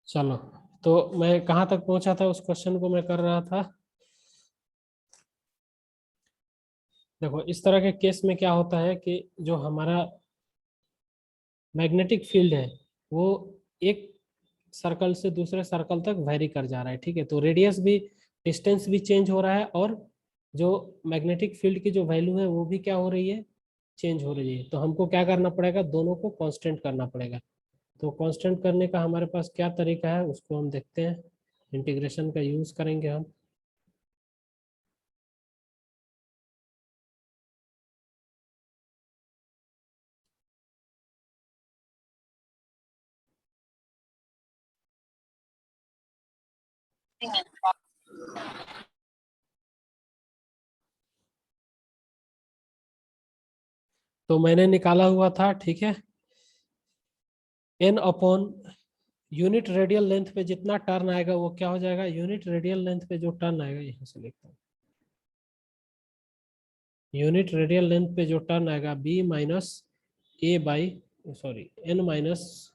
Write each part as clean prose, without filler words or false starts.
चलो, तो मैं कहाँ तक पहुंचा था, उस क्वेश्चन को मैं कर रहा था। देखो, इस तरह के केस में क्या होता है कि जो हमारा मैग्नेटिक फील्ड है वो एक सर्कल से दूसरे सर्कल तक वेरी कर जा रहा है। ठीक है, तो रेडियस भी, डिस्टेंस भी चेंज हो रहा है, और जो मैग्नेटिक फील्ड की जो वैल्यू है वो भी क्या हो रही है, चेंज हो रही है। तो हमको क्या करना पड़ेगा, दोनों को कांस्टेंट करना पड़ेगा। तो कांस्टेंट करने का हमारे पास क्या तरीका है उसको हम देखते हैं। इंटीग्रेशन का यूज करेंगे हम। तो मैंने निकाला हुआ था, ठीक है, n upon unit radial length पे जितना टर्न आएगा वो क्या हो जाएगा, यूनिट रेडियल लेंथ पे जो टर्न आएगा, यहाँ से लिखता हूँ, यूनिट रेडियल लेंथ पे जो टर्न आएगा b minus a by, sorry, n minus,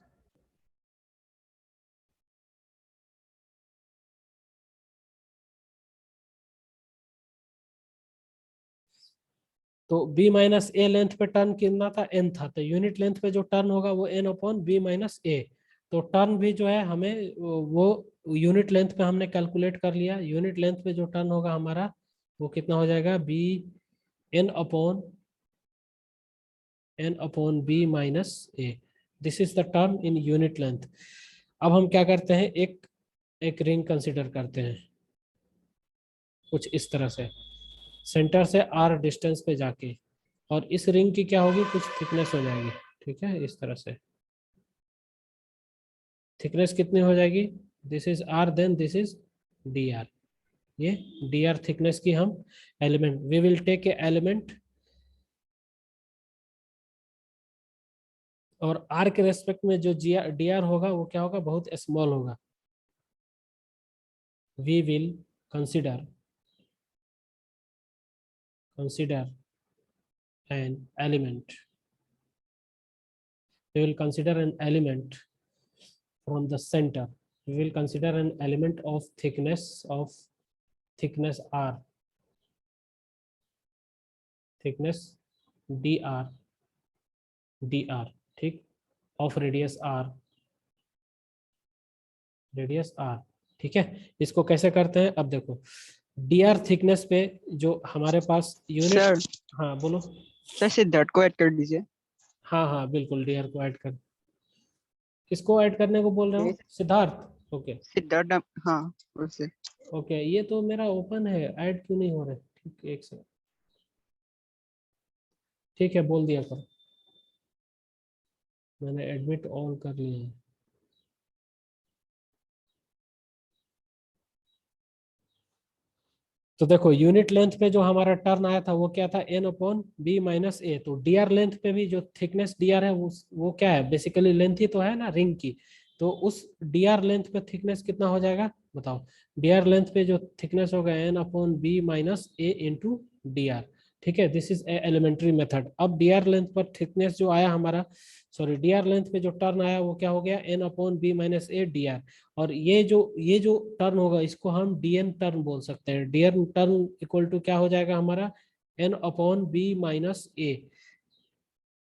तो b माइनस ए लेंथ पे टर्न कितना था, n था, तो यूनिट लेंथ पे जो टर्न होगा वो n अपॉन बी माइनस ए। तो टर्न भी जो है हमें वो यूनिट लेंथ पे हमने कैलकुलेट कर लिया। यूनिट लेंथ पे जो टर्न होगा हमारा वो कितना हो जाएगा, b n upon b minus a. This is the term in unit length. अब हम क्या करते हैं, एक एक रिंग कंसिडर करते हैं कुछ इस तरह से, सेंटर से आर डिस्टेंस पे जाके, और इस रिंग की क्या होगी, कुछ थिकनेस हो जाएगी। ठीक है, इस तरह से थिकनेस कितनी हो जाएगी, this is r, then this is d r. ये डी आर थिकनेस की हम element, we will take a element, और आर के रेस्पेक्ट में जो डी आर होगा वो क्या होगा, बहुत स्मॉल होगा। We will consider an element, we will consider an element from the center. We will consider an element of thickness r, thickness dr, ठीक, of radius r। ठीक है, इसको कैसे करते हैं, अब देखो, dr थिकनेस पे जो हमारे पास यूनिट, सर हाँ बोलो। सर सिद्धार्थ को ऐड कर दीजिए। हाँ हाँ बिल्कुल, dr को ऐड कर, किसको ऐड करने को बोल रहे ये हो, सिद्धार्थ, ओके। सिद्धार्थ हाँ उससे। ओके, ये तो मेरा ओपन है, ऐड क्यों नहीं हो रहा है, ठीक, एक सेकंड, ठीक है, बोल दिया करो, मैंने एडमिट ऑल कर लिया है। तो देखो, यूनिट लेंथ पे जो हमारा टर्न आया था वो क्या था, एन अपॉन बी माइनस ए। तो डी आर लेंथ पे भी जो थिकनेस डी आर है वो क्या है, बेसिकली लेंथ ही तो है ना रिंग की। तो उस डी आर लेंथ पे थिकनेस कितना हो जाएगा, बताओ। डी आर लेंथ पे जो थिकनेस होगा एन अपॉन बी माइनस ए इंटू डी आर। ठीक है, दिस इज एलिमेंट्री मेथड। अब डी आर लेंथ पर थिकनेस जो आया हमारा, सॉरी, डी आर लेंथ पे जो टर्न आया वो क्या हो गया, n upon b minus a d r. और ये जो टर्न होगा इसको हम डीएन टर्न बोल सकते हैं। डीएन टर्न इक्वल टू क्या हो जाएगा हमारा, N upon b minus a,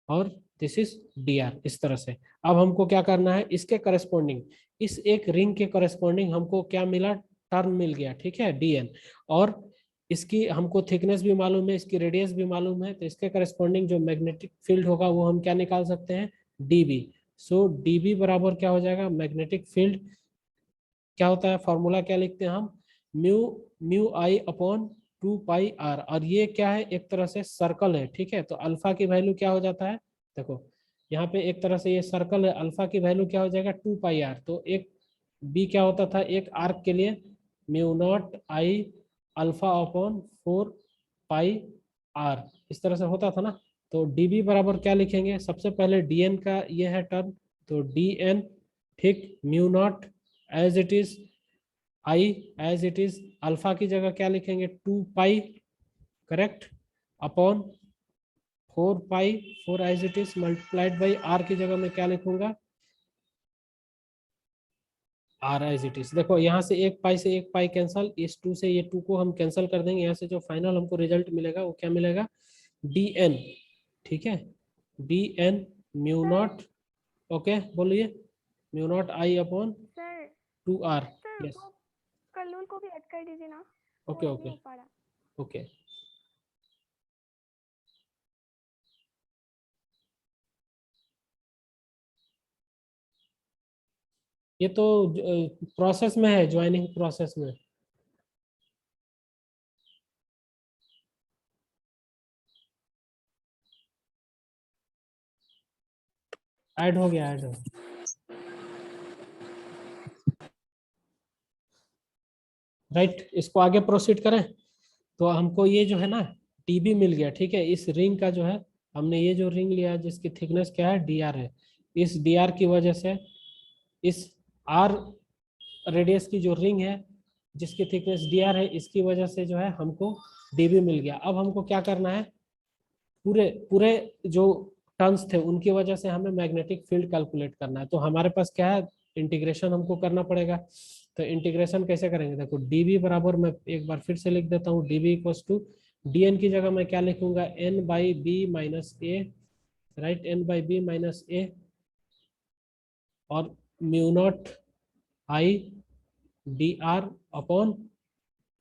और दिस इज डी आर, इस तरह से। अब हमको क्या करना है, इसके करस्पॉन्डिंग, इस एक रिंग के करस्पॉन्डिंग हमको क्या मिला, टर्न मिल गया, ठीक है, डीएन। और इसकी हमको थिकनेस भी मालूम है, इसकी रेडियस भी मालूम है, तो इसके करस्पॉन्डिंग जो मैग्नेटिक फील्ड होगा वो हम क्या निकाल सकते हैं, डीबी। सो डीबी बराबर क्या हो जाएगा, मैग्नेटिक फील्ड क्या होता है, फॉर्मूला क्या लिखते हैं हम, mu mu I upon 2 pi r. और ये क्या है, एक तरह से सर्कल है, ठीक है। तो अल्फा की वैल्यू क्या हो जाता है, देखो यहाँ पे एक तरह से ये सर्कल है, अल्फा की वैल्यू क्या हो जाएगा, 2 पाई आर। तो एक बी क्या होता था, एक आर्क के लिए mu not I alpha upon 4 pi r, इस तरह से होता था ना। तो डीबी बराबर क्या लिखेंगे, सबसे पहले डीएन का ये है टर्म, तो डीएन, ठीक, mu not as it is, I as it is, alpha की जगह क्या लिखेंगे, 2 pi, correct, upon 4 pi, 4 as it is, multiplied by r की जगह में क्या लिखूंगा, आर एज इट इज। देखो यहाँ से एक पाई से एक पाई कैंसल, इस 2 से ये 2 को हम कैंसिल कर देंगे, यहाँ से जो फाइनल हमको रिजल्ट मिलेगा वो क्या मिलेगा, डी एन। ठीक है, d n mu not, okay बोलिए, mu not I upon sir 2r। Sir yes, वो कल्लूल को भी ऐड कर दीजिए ना, वो ओके नहीं ओके हो पा रहा। ओके। ये तो प्रोसेस में है, ज्वाइनिंग प्रोसेस में। ऐड हो गया, ऐड हो। राइट, इसको आगे प्रोसीड करें। तो हमको ये जो है ना टीबी मिल गया। ठीक है, इस रिंग का जो है, हमने ये जो रिंग लिया जिसकी थिकनेस क्या है, डीआर है, इस डीआर की वजह से इस आर रेडियस की जो रिंग है जिसकी थिकनेस डीआर है, इसकी वजह से जो है हमको डीबी मिल गया। अब हमको क्या करना है, पूरे पूरे जो टर्न्स थे उनकी वजह से हमें मैग्नेटिक फील्ड कैलकुलेट करना है। तो हमारे पास क्या है, इंटीग्रेशन हमको करना पड़ेगा। तो इंटीग्रेशन कैसे करेंगे, देखो डीबी बराबर, मैं एक बार फिर से लिख देता हूँ, DB equals to d n की जगह मैं क्या लिखूंगा, n by b minus a, right, n by b minus a, और mu not I d r upon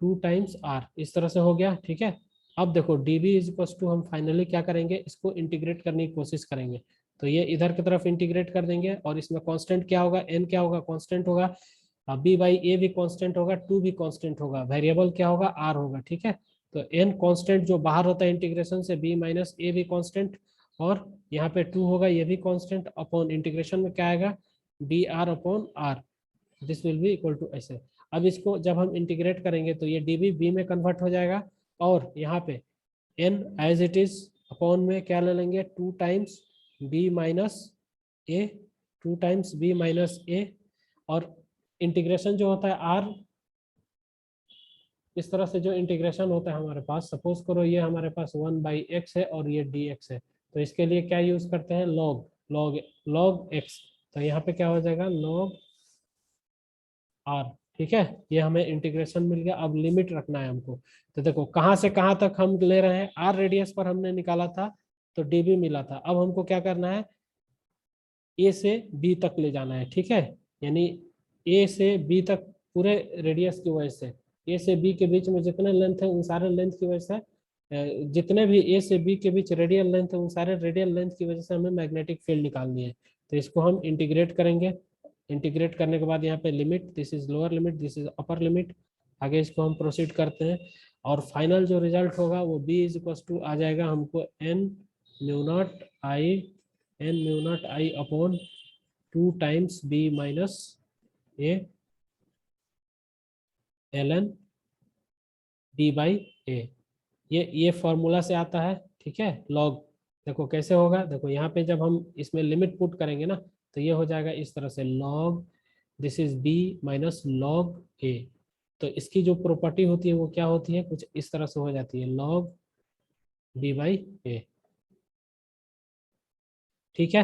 2 times r, इस तरह से हो गया। ठीक है, अब देखो dB इज इक्वल टू, हम फाइनली क्या करेंगे, इसको इंटीग्रेट करने की कोशिश करेंगे। तो ये इधर की तरफ इंटीग्रेट कर देंगे, और इसमें कांस्टेंट क्या होगा, n क्या होगा, कांस्टेंट होगा, b बाई ए भी कांस्टेंट होगा, 2 भी कांस्टेंट होगा, वेरिएबल क्या होगा, r होगा। ठीक है, तो n कांस्टेंट जो बाहर होता है इंटीग्रेशन से, b माइनस ए भी कांस्टेंट, और यहाँ पे 2 होगा, ये भी कांस्टेंट, अपॉन इंटीग्रेशन में क्या आएगा, d r upon r, this will be equal to ऐसे। अब इसको जब हम इंटीग्रेट करेंगे तो ये dB b में कन्वर्ट हो जाएगा, और यहाँ पे n as it is upon में क्या ले लेंगे, 2 times b minus a, 2 times b minus a, और इंटीग्रेशन जो होता है r, इस तरह से जो इंटीग्रेशन होता है हमारे पास, सपोज करो ये हमारे पास 1/x है और ये dx है, तो इसके लिए क्या यूज करते हैं, log, log log x। तो यहाँ पे क्या हो जाएगा, log r। ठीक है, ये हमें इंटीग्रेशन मिल गया। अब लिमिट रखना है हमको। तो देखो कहाँ से कहाँ तक हम ले रहे हैं, r रेडियस पर हमने निकाला था तो dB मिला था। अब हमको क्या करना है, a से b तक ले जाना है। ठीक है, यानी a से b तक पूरे रेडियस की वजह से, a से b के बीच में जितने लेंथ है उन सारे लेंथ की वजह से, जितने भी a से b के बीच रेडियल लेंथ है उन सारे रेडियल लेंथ की वजह से हमें मैग्नेटिक फील्ड निकालनी है। तो इसको हम इंटीग्रेट करेंगे। इंटीग्रेट करने के बाद यहाँ पे limit, this is lower limit, this is upper limit, आगे इसको हम प्रोसीड करते हैं, और फाइनल जो रिजल्ट होगा वो b इज इक्वल टू आ जाएगा हमको n mu not I upon 2 times b minus a ln d by a. ये फॉर्मूला से आता है। ठीक है, लॉग, देखो कैसे होगा, देखो यहाँ पे जब हम इसमें लिमिट पुट करेंगे ना, तो ये हो जाएगा इस तरह से, log this is b minus log a. तो इसकी जो प्रॉपर्टी होती है वो क्या होती है, कुछ इस तरह से हो जाती है, लॉग b बाई ए। ठीक है,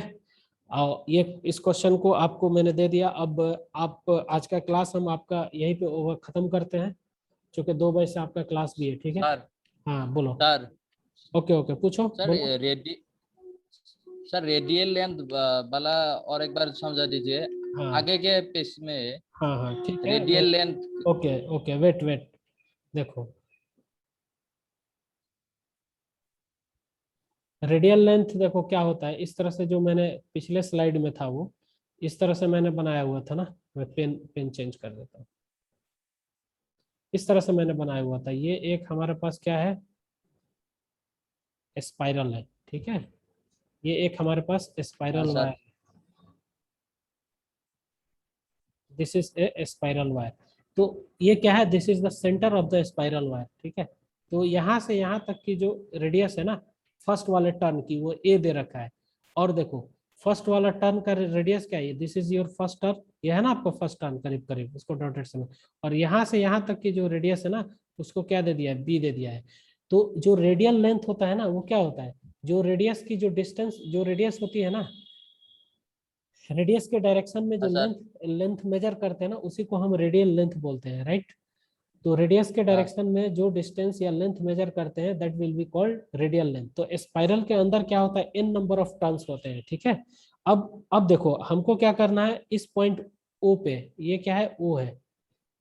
और ये इस क्वेश्चन को आपको मैंने दे दिया। अब आप आज का क्लास हम आपका यहीं पे ओवर खत्म करते हैं, क्योंकि 2 बजे से आपका क्लास भी है। ठीक है, सर हाँ बोलो। सर ओके ओके, पूछो सर बोलो। रेडियल लेंथ वाला और एक बार समझा दीजिए। हाँ आगे के पेज में हाँ हाँ, ठीक है, radial length. Okay okay, wait wait, देखो रेडियल लेंथ देखो क्या होता है, इस तरह से जो मैंने पिछले स्लाइड में था वो इस तरह से मैंने बनाया हुआ था ना, मैं पेन पेन चेंज कर देता हूँ। इस तरह से मैंने बनाया हुआ था, ये एक हमारे पास क्या है, स्पाइरल है। ठीक है, ये एक हमारे पास हाँ spiral wire, sir. This is a spiral wire. तो ये क्या है, this is the centre of the spiral wire. ठीक है, तो यहाँ से यहाँ तक की जो रेडियस है ना फर्स्ट वाले टर्न की, वो ए दे रखा है। और देखो फर्स्ट वाला टर्न का रेडियस क्या है, this is your first turn, ये है ना आपको फर्स्ट टर्न करीब करीब, इसको डॉटेड से। और यहाँ से यहाँ तक की जो रेडियस है ना उसको क्या दे दिया है, बी दे दिया है। तो जो रेडियल लेंथ होता है ना वो क्या होता है, जो रेडियस की जो डिस्टेंस, जो रेडियस होती है ना, रेडियस के डायरेक्शन में जो हाँ, सर। लेंथ मेजर करते हैं ना, उसी को हम रेडियल लेंथ बोलते हैं, राइट। तो रेडियस के डायरेक्शन में जो डिस्टेंस या लेंथ मेजर करते हैं that will be called radial length. तो स्पाइरल के अंदर क्या होता है, n नंबर ऑफ टर्न्स होते हैं, ठीक है। अब देखो हमको क्या करना है, इस पॉइंट O पे, ये क्या है, O है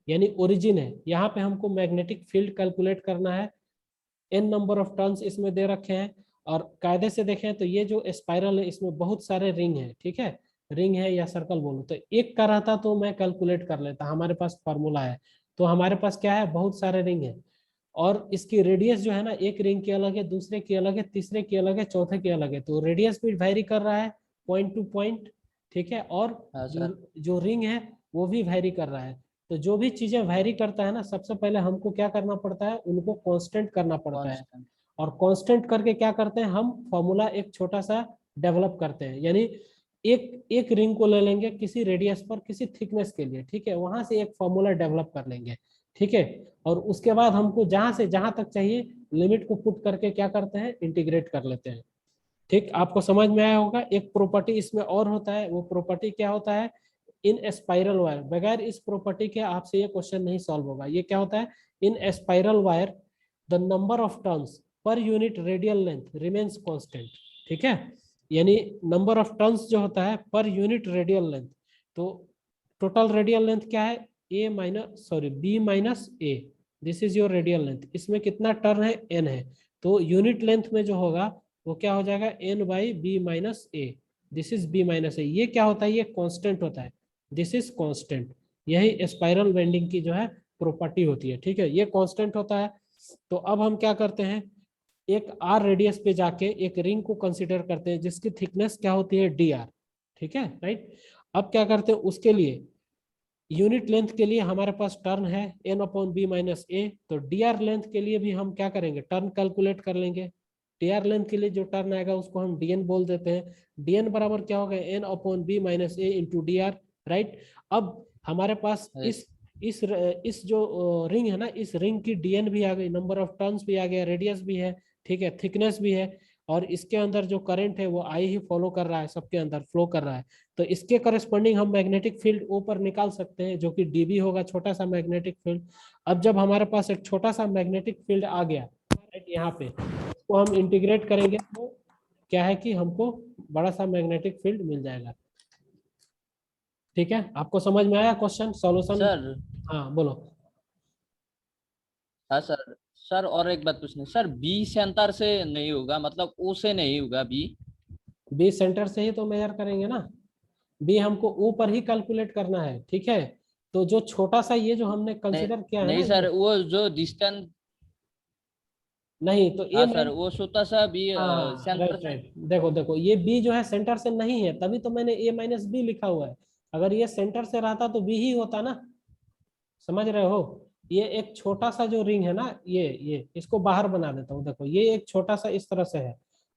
यानी ओरिजिन है, यहाँ पे हमको मैग्नेटिक फील्ड कैलकुलेट करना है। n नंबर ऑफ टर्न्स इसमें दे रखे हैं, और कायदे से देखें तो ये जो स्पाइरल है इसमें बहुत सारे रिंग है, ठीक है, रिंग है या सर्कल बोलो, तो एक का रहता तो मैं कैलकुलेट कर लेता, हमारे पास फॉर्मूला है। तो हमारे पास क्या है, बहुत सारे रिंग है, और इसकी रेडियस जो है ना, एक रिंग की अलग है, दूसरे की अलग है, तीसरे की अलग है, चौथे की अलग है। तो रेडियस भी वेरी कर रहा है पॉइंट टू पॉइंट, ठीक है, और हाँ, जो सर। जो रिंग है वो भी वेरी कर रहा है। तो जो भी चीजें वेरी करता है ना, सबसे पहले हमको क्या करना पड़ता है, उनको कांस्टेंट करना पड़ता है। कांस्टेंट। और कांस्टेंट करके क्या करते हैं, हम फॉर्मूला एक छोटा सा डेवलप करते हैं, यानी एक एक रिंग को ले लेंगे किसी रेडियस पर, किसी थिकनेस के लिए, ठीक है, वहां से एक फॉर्मूला डेवलप कर लेंगे, ठीक है। और उसके बाद हमको जहां से जहां तक चाहिए लिमिट को पुट करके क्या करते हैं, इंटीग्रेट कर लेते हैं। ठीक, आपको समझ में आया होगा। एक प्रॉपर्टी इसमें और होता है, वो प्रॉपर्टी क्या होता है, इन स्पाइरल वायर, बगैर इस प्रॉपर्टी के आपसे ये क्वेश्चन नहीं सॉल्व होगा। ये क्या होता है, इन spiral wire the number of turns per unit radial length remains constant, ठीक है, यानी नंबर ऑफ टर्न्स जो होता है पर यूनिट रेडियल लेंथ, तो टोटल रेडियल लेंथ क्या है, b minus a, this is your radial length. इसमें कितना टर्न है, एन है, तो यूनिट लेंथ में जो होगा वो क्या हो जाएगा, n by b minus a, this is b minus a. ये क्या होता है, ये कांस्टेंट होता है, दिस इज कांस्टेंट। यही स्पाइरल बेंडिंग की जो है प्रॉपर्टी होती है, ठीक है, ये कांस्टेंट होता है। तो अब हम क्या करते हैं, एक आर रेडियस पे जाके एक रिंग को कंसीडर करते हैं जिसकी थिकनेस क्या होती है, डी आर, ठीक है, राइट। अब क्या करते हैं, उसके लिए यूनिट लेंथ के लिए हमारे पास टर्न है एन अपॉन बी माइनस ए, तो डी आर लेंथ के लिए भी हम क्या करेंगे, टर्न कैलकुलेट कर लेंगे। डी आर लेंथ के लिए जो टर्न आएगा उसको हम डीएन बोल देते हैं। डीएन बराबर क्या होगा, एन अपॉन बी माइनस ए इंटू डी आर, राइट। अब हमारे पास इस जो रिंग है ना, इस रिंग की डीएन भी आ गई, नंबर ऑफ टर्न्स भी आ गया, रेडियस भी है, ठीक है, थिकनेस भी है, और इसके अंदर जो करंट है वो आई ही फॉलो कर रहा है, सबके अंदर फ्लो कर रहा है। तो इसके करस्पॉन्डिंग हम मैग्नेटिक फील्ड ऊपर निकाल सकते हैं, जो कि डीबी होगा, छोटा सा मैग्नेटिक फील्ड। अब जब हमारे पास एक छोटा सा मैग्नेटिक फील्ड आ गया यहाँ पे, इसको हम इंटीग्रेट करेंगे तो क्या है कि हमको बड़ा सा मैग्नेटिक फील्ड मिल जाएगा। ठीक है, आपको समझ में आया क्वेश्चन सॉल्यूशन? सर। हाँ बोलो। हाँ सर। सर और एक बात पूछनी, सर बी सेंटर से नहीं होगा, मतलब ओ से नहीं होगा बी? बी सेंटर से ही तो मेजर करेंगे ना, बी हमको ऊपर ही कैलकुलेट करना है, ठीक है। तो जो छोटा सा ये जो हमने नहीं, कंसीडर किया है नहीं ना, सर, वो जो डिस्टेंस। नहीं तो ए हाँ सर, वो छोटा सा बी हाँ सेंटर राइट से। राइट, देखो देखो ये बी जो है सेंटर से नहीं है, तभी तो मैंने ए माइनस बी लिखा हुआ है। अगर ये सेंटर से रहता तो बी ही होता ना, समझ रहे हो। ये एक छोटा सा जो रिंग है ना, ये इसको बाहर बना देता हूँ, देखो ये एक छोटा सा इस तरह से है,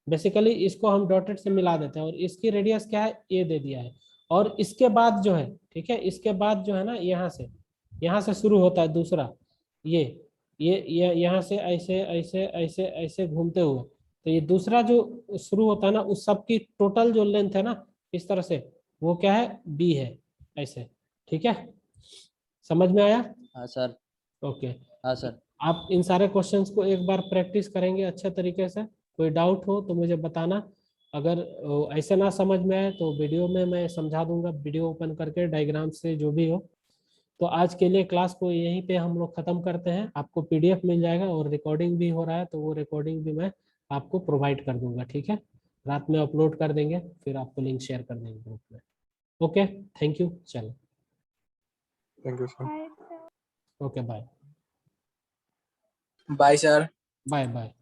बेसिकली इसको हम डॉटेड से मिला देते हैं, और इसकी रेडियस क्या है, ए दे दिया है। और इसके बाद जो है, ठीक है, इसके बाद जो है ना, यहाँ से शुरू होता है दूसरा, ये यहाँ से ऐसे ऐसे ऐसे ऐसे घूमते हुए, तो ये दूसरा जो शुरू होता है ना, उस सब की टोटल जो लेंथ है ना, इस तरह से, वो क्या है, बी है, ऐसे, ठीक है, समझ में आया? हाँ सर। ओके। हाँ सर। आप इन सारे क्वेश्चंस को एक बार प्रैक्टिस करेंगे अच्छे तरीके से, कोई डाउट हो तो मुझे बताना। अगर ऐसे ना समझ में आए तो वीडियो में मैं समझा दूंगा, वीडियो ओपन करके डायग्राम से जो भी हो। तो आज के लिए क्लास को यहीं पे हम लोग खत्म करते हैं। आपको पीडीएफ मिल जाएगा और रिकॉर्डिंग भी हो रहा है, तो वो रिकॉर्डिंग भी मैं आपको प्रोवाइड कर दूंगा, ठीक है, रात में अपलोड कर देंगे, फिर आपको लिंक शेयर कर देंगे ग्रुप में। ओके, थैंक यू, चलो, thank you sir. Bye, sir. Okay, bye bye sir. Bye bye.